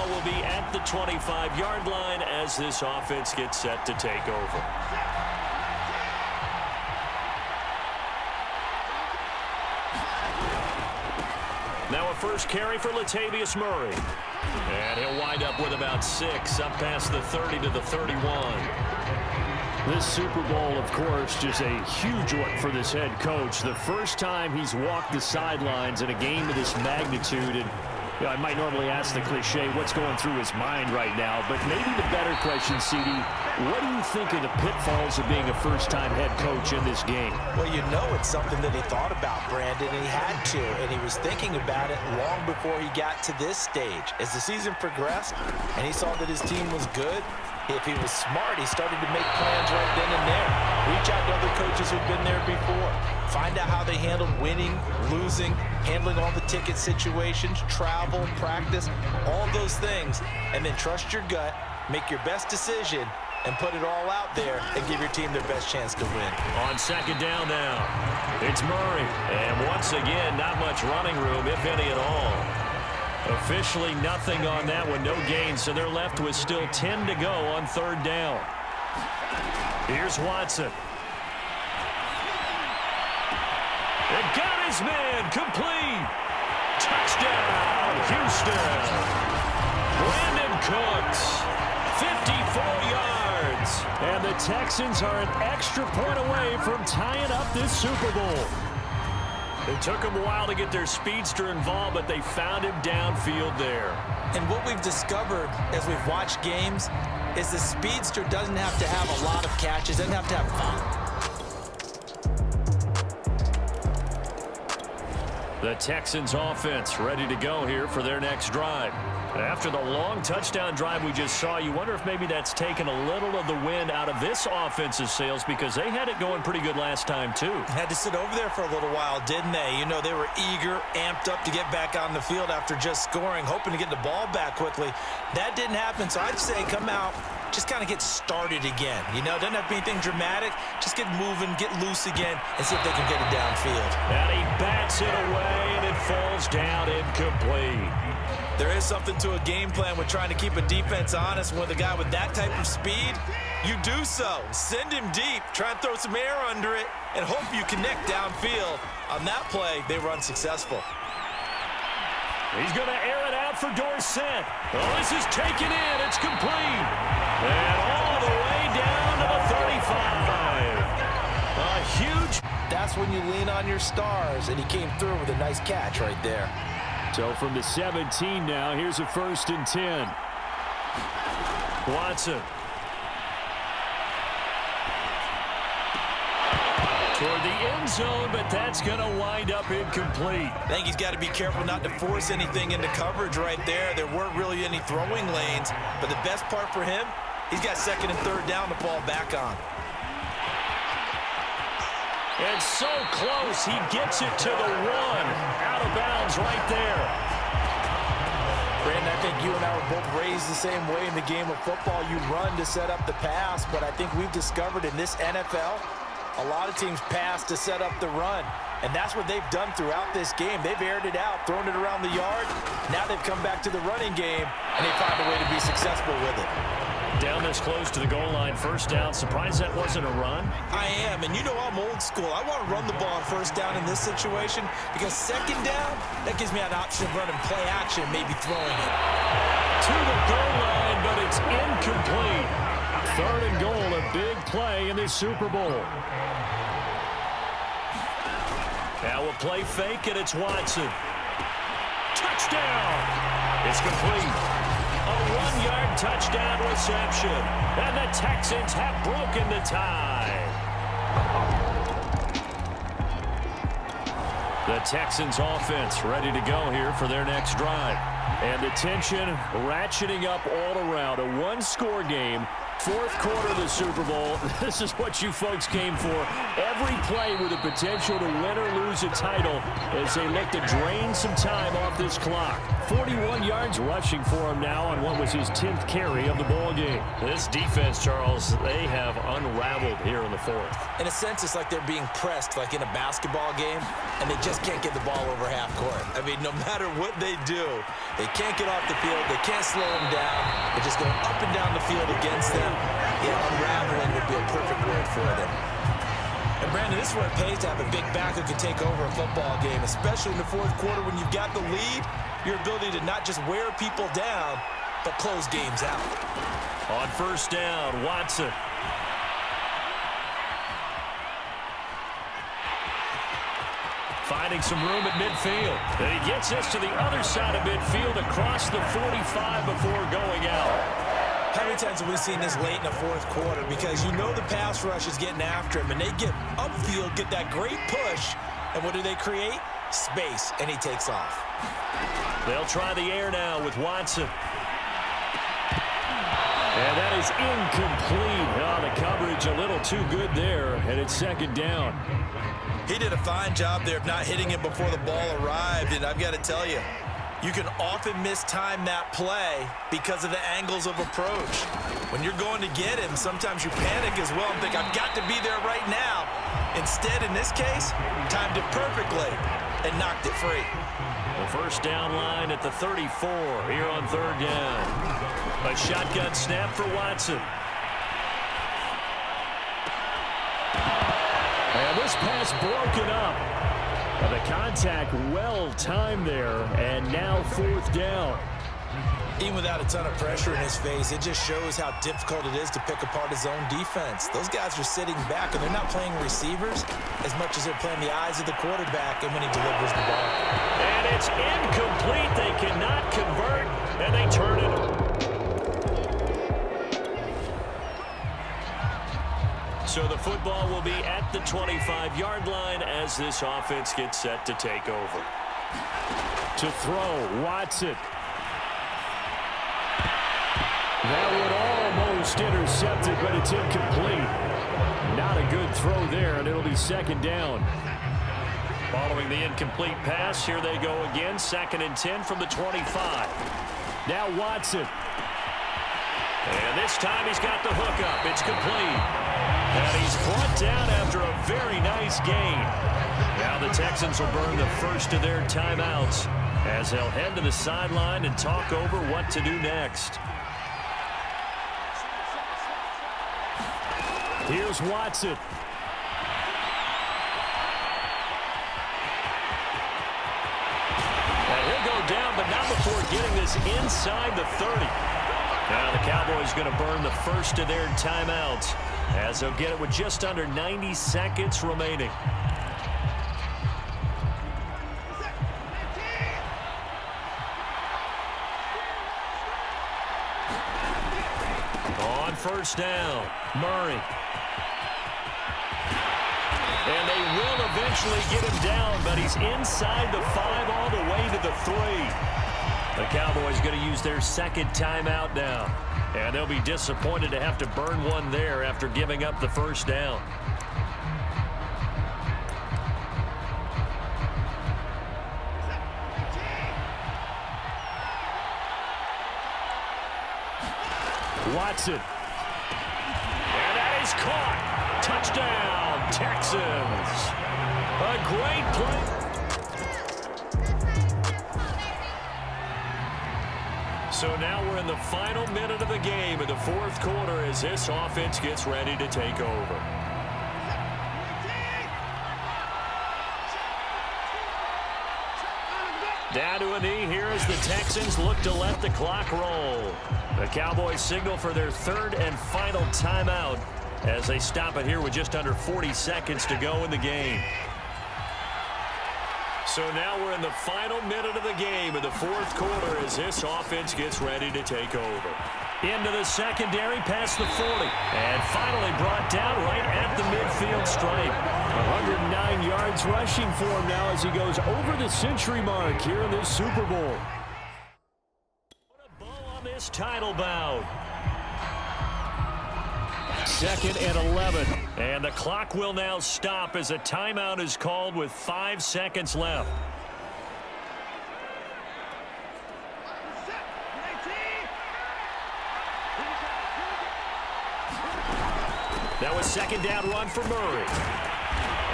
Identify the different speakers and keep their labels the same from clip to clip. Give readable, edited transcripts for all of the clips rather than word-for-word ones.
Speaker 1: ball will be at the 25-yard line as this offense gets set to take over. Now a first carry for Latavius Murray. And he'll wind up with about 6, up past the 30 to the 31.
Speaker 2: This Super Bowl, of course, just a huge one for this head coach. The first time he's walked the sidelines in a game of this magnitude. And I might normally ask the cliche, what's going through his mind right now? But maybe the better question, CD, what do you think of the pitfalls of being a first-time head coach in this game?
Speaker 3: Well, you know it's something that he thought about, Brandon, and he had to. And he was thinking about it long before he got to this stage. As the season progressed and he saw that his team was good, if he was smart, he started to make plans right then and there. Reach out to other coaches who've been there before. Find out how they handled winning, losing, handling all the ticket situations, travel, practice, all those things. And then trust your gut, make your best decision, and put it all out there and give your team their best chance to win.
Speaker 1: On second down now, it's Murray. And once again, not much running room, if any at all. Officially nothing on that one, no gain, so they're left with still 10 to go on third down. Here's Watson. It got his man, complete. Touchdown, Houston. Brandon Cooks, 54 yards.
Speaker 2: And the Texans are an extra point away from tying up this Super Bowl.
Speaker 1: It took them a while to get their speedster involved, but they found him downfield there.
Speaker 3: And what we've discovered as we've watched games is the speedster doesn't have to have a lot of catches, doesn't have to have fun.
Speaker 1: The Texans offense ready to go here for their next drive. After the long touchdown drive we just saw, you wonder if maybe that's taken a little of the wind out of this offense's sails because they had it going pretty good last time too.
Speaker 3: Had to sit over there for a little while, didn't they? You know, they were eager, amped up to get back on the field after just scoring, hoping to get the ball back quickly. That didn't happen, so I'd say come out, just kind of get started again. You know, doesn't have to be anything dramatic. Just get moving, get loose again, and see if they can get it downfield.
Speaker 1: And he bats it away, and it falls down incomplete.
Speaker 3: There is something to a game plan with trying to keep a defense honest. With a guy with that type of speed, you do so. Send him deep, try and throw some air under it, and hope you connect downfield. On that play, they were unsuccessful.
Speaker 1: He's going to air it out for Dorsett. Oh, this is taken in. It's complete. And all the way down to the 35. A huge...
Speaker 3: That's when you lean on your stars, and he came through with a nice catch right there.
Speaker 2: So from the 17 now, here's a 1st and 10.
Speaker 1: Watson. Toward the end zone, but that's going to wind up incomplete.
Speaker 3: I think he's got to be careful not to force anything into coverage right there. There weren't really any throwing lanes, but the best part for him, he's got 2nd and 3rd down to fall back on.
Speaker 1: And so close, he gets it to the 1. Out of bounds right there.
Speaker 3: Brandon, I think you and I were both raised the same way in the game of football. You run to set up the pass, but I think we've discovered in this NFL, a lot of teams pass to set up the run. And that's what they've done throughout this game. They've aired it out, thrown it around the yard. Now they've come back to the running game, and they find a way to be successful with it.
Speaker 1: Down this close to the goal line, 1st down. Surprised that wasn't a run?
Speaker 3: I am, and you know I'm old school. I want to run the ball on 1st down in this situation because 2nd down, that gives me an option of running play action, maybe throwing it.
Speaker 1: To the goal line, but it's incomplete. 3rd and goal, a big play in this Super Bowl. Now a play fake, and it's Watson. Touchdown! It's complete. A 1-yard touchdown reception. And the Texans have broken the tie. The Texans offense ready to go here for their next drive. And the tension ratcheting up all around. A 1-score game.
Speaker 2: Fourth quarter of the Super Bowl. This is what you folks came for. Every play with the potential to win or lose a title as they look to drain some time off this clock. 41 yards rushing for him now on what was his 10th carry of the ball game.
Speaker 1: This defense, Charles, they have unraveled here in the fourth.
Speaker 3: In a sense, it's like they're being pressed like in a basketball game, and they just can't get the ball over half court. I mean, no matter what they do, they can't get off the field. They can't slow them down. They're just going up and down the field against them. Yeah, unraveling would be a perfect word for them. And, Brandon, this is where it pays to have a big back who can take over a football game, especially in the fourth quarter when you've got the lead, your ability to not just wear people down, but close games out.
Speaker 1: On first down, Watson. Finding some room at midfield. And he gets us to the other side of midfield across the 45 before going out.
Speaker 3: How many times have we seen this late in the fourth quarter? Because you know the pass rush is getting after him, and they get upfield, get that great push, and what do they create? Space, and he takes off.
Speaker 1: They'll try the air now with Watson.
Speaker 2: And that is incomplete. Oh, the coverage a little too good there, and it's second down.
Speaker 3: He did a fine job there of not hitting him before the ball arrived, and I've got to tell you, you can often mistime that play because of the angles of approach. When you're going to get him, sometimes you panic as well and think, I've got to be there right now. Instead, in this case, timed it perfectly and knocked it free.
Speaker 1: The first down line at the 34 here on third down. A shotgun snap for Watson.
Speaker 2: And this pass broken up. The contact well timed there, and now fourth down.
Speaker 3: Even without a ton of pressure in his face, it just shows how difficult it is to pick apart his own defense. Those guys are sitting back, and they're not playing receivers as much as they're playing the eyes of the quarterback and when he delivers the ball.
Speaker 1: And it's incomplete. They cannot convert, and they turn it. So the football will be at the 25-yard line as this offense gets set to take over.
Speaker 2: To throw, Watson. That one almost intercepted, but it's incomplete. Not a good throw there, and it'll be second down.
Speaker 1: Following the incomplete pass, here they go again. 2nd and 10 from the 25.
Speaker 2: Now Watson.
Speaker 1: And this time he's got the hook up. It's complete. And he's brought down after a very nice gain. Now the Texans will burn the first of their timeouts as they'll head to the sideline and talk over what to do next.
Speaker 2: Here's Watson.
Speaker 1: And he'll go down, but not before getting this inside the 30. Now the Cowboys going to burn the first of their timeouts as they'll get it with just under 90 seconds remaining. On first down, Murray. And they will eventually get him down, but he's inside the 5 all the way to the 3. The Cowboys going to use their second timeout now. And they'll be disappointed to have to burn one there after giving up the first down.
Speaker 2: Watson.
Speaker 1: And that is caught. Touchdown, Texans. A great play. So now we're in the final minute of the game in the fourth quarter as this offense gets ready to take over. Down to a knee here as the Texans look to let the clock roll. The Cowboys signal for their third and final timeout as they stop it here with just under 40 seconds to go in the game. So now we're in the final minute of the game in the fourth quarter as this offense gets ready to take over. Into the secondary past the 40. And finally brought down right at the midfield stripe. 109 yards rushing for him now as he goes over the century mark here in this Super Bowl. Put a bow on this title bout.
Speaker 2: 2nd and 11.
Speaker 1: And the clock will now stop as a timeout is called with 5 seconds left. That was second down run for Murray.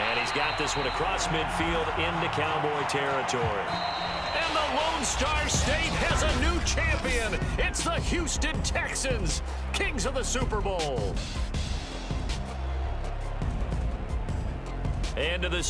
Speaker 1: And he's got this one across midfield into Cowboy territory. And the Lone Star State has a new champion. It's the Houston Texans, kings of the Super Bowl. And to the